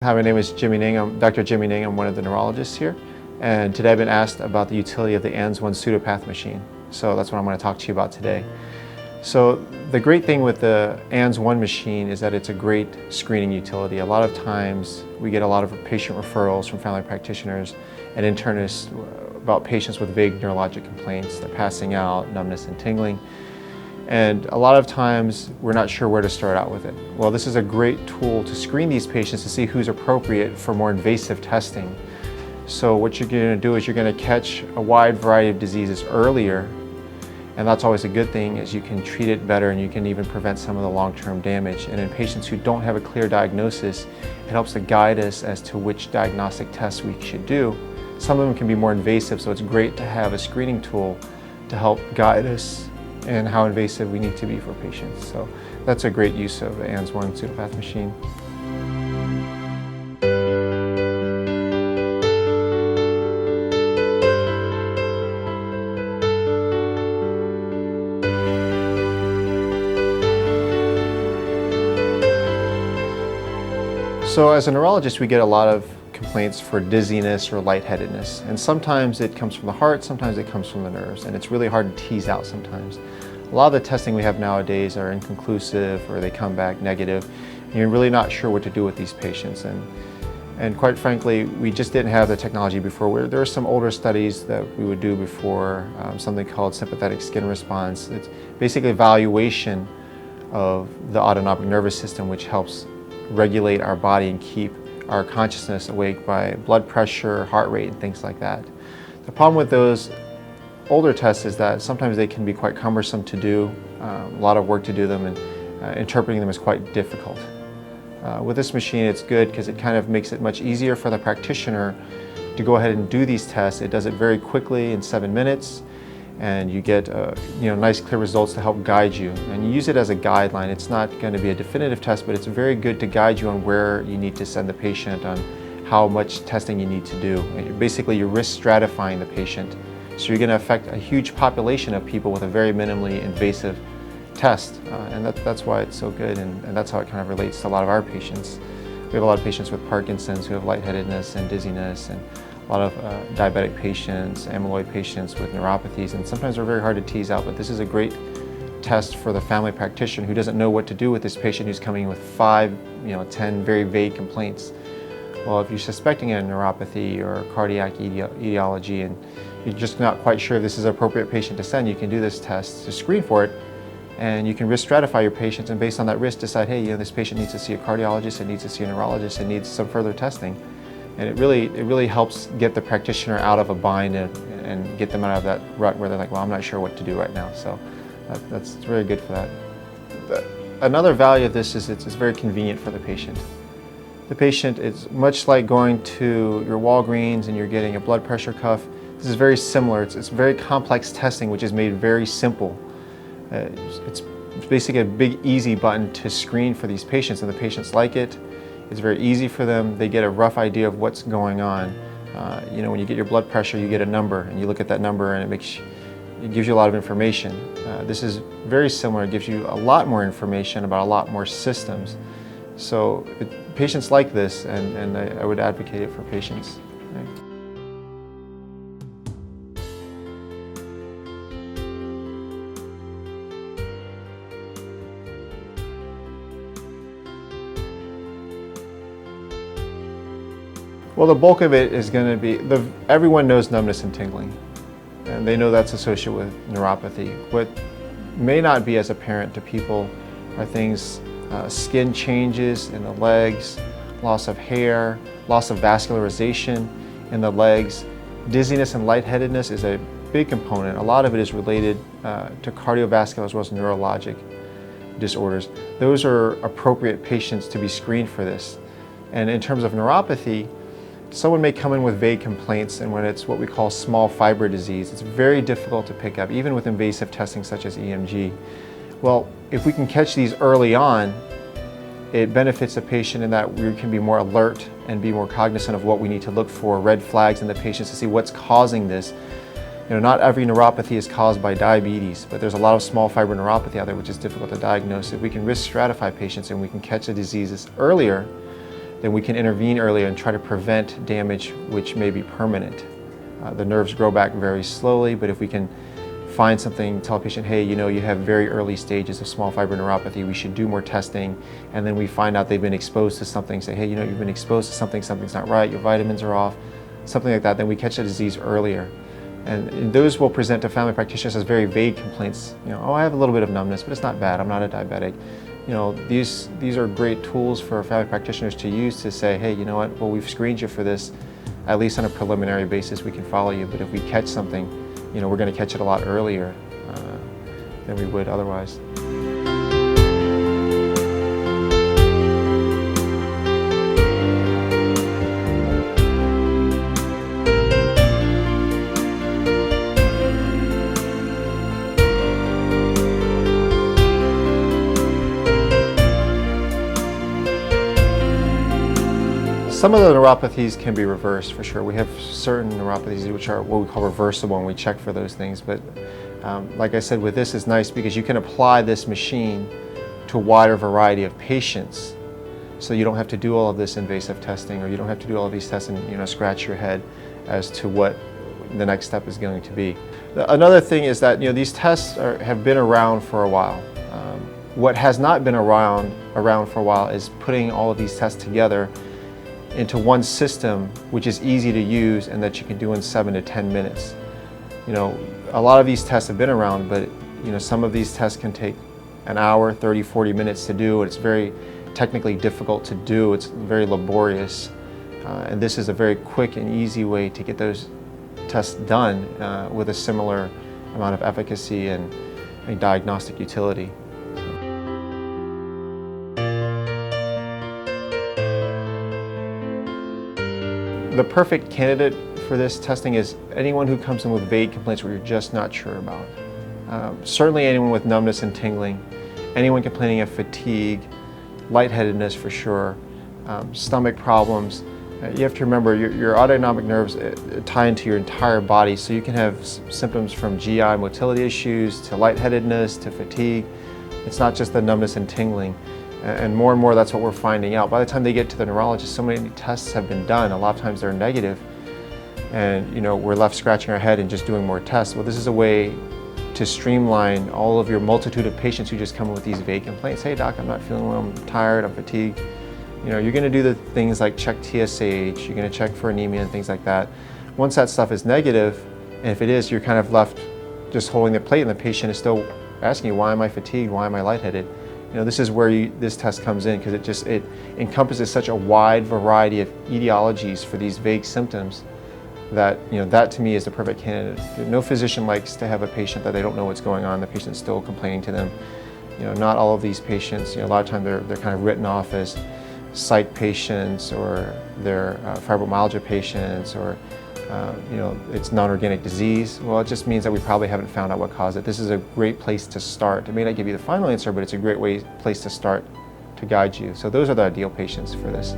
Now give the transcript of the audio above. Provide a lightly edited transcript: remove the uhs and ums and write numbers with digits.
Hi, my name is Jimmy Ninh. I'm Dr. Jimmy Ninh. I'm one of the neurologists here. And today I've been asked about the utility of the ANS1 pseudopath machine. So that's what I'm going to talk to you about today. So the great thing with the ANS1 machine is that it's a great screening utility. A lot of times we get a lot of patient referrals from family practitioners and internists about patients with vague neurologic complaints. They're passing out, numbness and tingling. And a lot of times we're not sure where to start out with it. Well, this is a great tool to screen these patients to see who's appropriate for more invasive testing. So what you're going to do is you're going to catch a wide variety of diseases earlier, and that's always a good thing, as you can treat it better and you can even prevent some of the long-term damage. And in patients who don't have a clear diagnosis, it helps to guide us as to which diagnostic tests we should do. Some of them can be more invasive, so it's great to have a screening tool to help guide us and how invasive we need to be for patients. So that's a great use of the ANS1 pseudopath machine. So as a neurologist, we get a lot of complaints for dizziness or lightheadedness, and sometimes it comes from the heart, sometimes it comes from the nerves, and it's really hard to tease out sometimes. A lot of the testing we have nowadays are inconclusive, or they come back negative, and you're really not sure what to do with these patients. And quite frankly, we just didn't have the technology before. There are some older studies that we would do before, something called sympathetic skin response. It's basically evaluation of the autonomic nervous system, which helps regulate our body and keep our consciousness awake by blood pressure, heart rate, and things like that. The problem with those older tests is that sometimes they can be quite cumbersome to do, a lot of work to do them, and interpreting them is quite difficult. With this machine, it's good because it kind of makes it much easier for the practitioner to go ahead and do these tests. It does it very quickly in 7 minutes, and you get nice clear results to help guide you. And you use it as a guideline. It's not going to be a definitive test, but it's very good to guide you on where you need to send the patient, on how much testing you need to do. Basically, you're risk stratifying the patient. So you're going to affect a huge population of people with a very minimally invasive test. And that's why it's so good, and that's how it kind of relates to a lot of our patients. We have a lot of patients with Parkinson's who have lightheadedness and dizziness, and a lot of diabetic patients, amyloid patients with neuropathies, and sometimes they're very hard to tease out, but this is a great test for the family practitioner who doesn't know what to do with this patient who's coming in with 5, 10 very vague complaints. Well, if you're suspecting a neuropathy or cardiac etiology and you're just not quite sure if this is an appropriate patient to send, you can do this test to screen for it, and you can risk stratify your patients, and based on that risk decide, hey, this patient needs to see a cardiologist, it needs to see a neurologist, it needs some further testing. And it really helps get the practitioner out of a bind and get them out of that rut where they're like, well, I'm not sure what to do right now. So that's very good for that. Another value of this is it's very convenient for the patient. The patient is much like going to your Walgreens and you're getting a blood pressure cuff. This is very similar. It's very complex testing, which is made very simple. It's basically a big, easy button to screen for these patients, and the patients like it. It's very easy for them. They get a rough idea of what's going on. When you get your blood pressure, you get a number, and you look at that number, and it gives you a lot of information. This is very similar. It gives you a lot more information about a lot more systems. So patients like this, and I would advocate it for patients. Right? Well, the bulk of it is going to be, everyone knows numbness and tingling, and they know that's associated with neuropathy. What may not be as apparent to people are things, skin changes in the legs, loss of hair, loss of vascularization in the legs. Dizziness and lightheadedness is a big component. A lot of it is related to cardiovascular as well as neurologic disorders. Those are appropriate patients to be screened for this. And in terms of neuropathy, someone may come in with vague complaints, and when it's what we call small fiber disease, it's very difficult to pick up, even with invasive testing such as EMG. Well, if we can catch these early on, it benefits the patient in that we can be more alert and be more cognizant of what we need to look for, red flags in the patients to see what's causing this. Not every neuropathy is caused by diabetes, but there's a lot of small fiber neuropathy out there which is difficult to diagnose. If we can risk stratify patients and we can catch the diseases earlier, then we can intervene earlier and try to prevent damage which may be permanent. The nerves grow back very slowly, but if we can find something, tell a patient, hey, you have very early stages of small fiber neuropathy, we should do more testing, and then we find out they've been exposed to something, say, hey, you've been exposed to something, something's not right, your vitamins are off, something like that, then we catch the disease earlier. And those will present to family practitioners as very vague complaints. Oh, I have a little bit of numbness, but it's not bad, I'm not a diabetic. These are great tools for family practitioners to use to say, hey, you know what, well, we've screened you for this, at least on a preliminary basis we can follow you, but if we catch something, we're going to catch it a lot earlier than we would otherwise. Some of the neuropathies can be reversed for sure. We have certain neuropathies which are what we call reversible, and we check for those things. But like I said, with this it's nice because you can apply this machine to a wider variety of patients. So you don't have to do all of this invasive testing, or you don't have to do all of these tests and scratch your head as to what the next step is going to be. Another thing is that these tests have been around for a while. What has not been around for a while is putting all of these tests together into one system which is easy to use and that you can do in 7 to 10 minutes. A lot of these tests have been around, but some of these tests can take an hour, 30, 40 minutes to do. It's very technically difficult to do. It's very laborious. And this is a very quick and easy way to get those tests done with a similar amount of efficacy and diagnostic utility. The perfect candidate for this testing is anyone who comes in with vague complaints where you're just not sure about. Certainly anyone with numbness and tingling, anyone complaining of fatigue, lightheadedness for sure, stomach problems. You have to remember your autonomic nerves tie into your entire body, so you can have symptoms from GI motility issues to lightheadedness to fatigue. It's not just the numbness and tingling. And more that's what we're finding out. By the time they get to the neurologist, so many tests have been done. A lot of times they're negative, and we're left scratching our head and just doing more tests. Well, this is a way to streamline all of your multitude of patients who just come in with these vague complaints. Hey doc, I'm not feeling well, I'm tired, I'm fatigued. You're going to do the things like check TSH, you're going to check for anemia and things like that. Once that stuff is negative, and if it is, you're kind of left just holding the plate and the patient is still asking you, why am I fatigued, why am I lightheaded? This is where this test comes in, because it encompasses such a wide variety of etiologies for these vague symptoms that that to me is the perfect candidate. No physician likes to have a patient that they don't know what's going on, the patient's still complaining to them. Not all of these patients, a lot of times they're kind of written off as psych patients, or they're fibromyalgia patients, or it's non-organic disease. Well, it just means that we probably haven't found out what caused it. This is a great place to start. It may not give you the final answer, but it's a great place to start to guide you. So those are the ideal patients for this.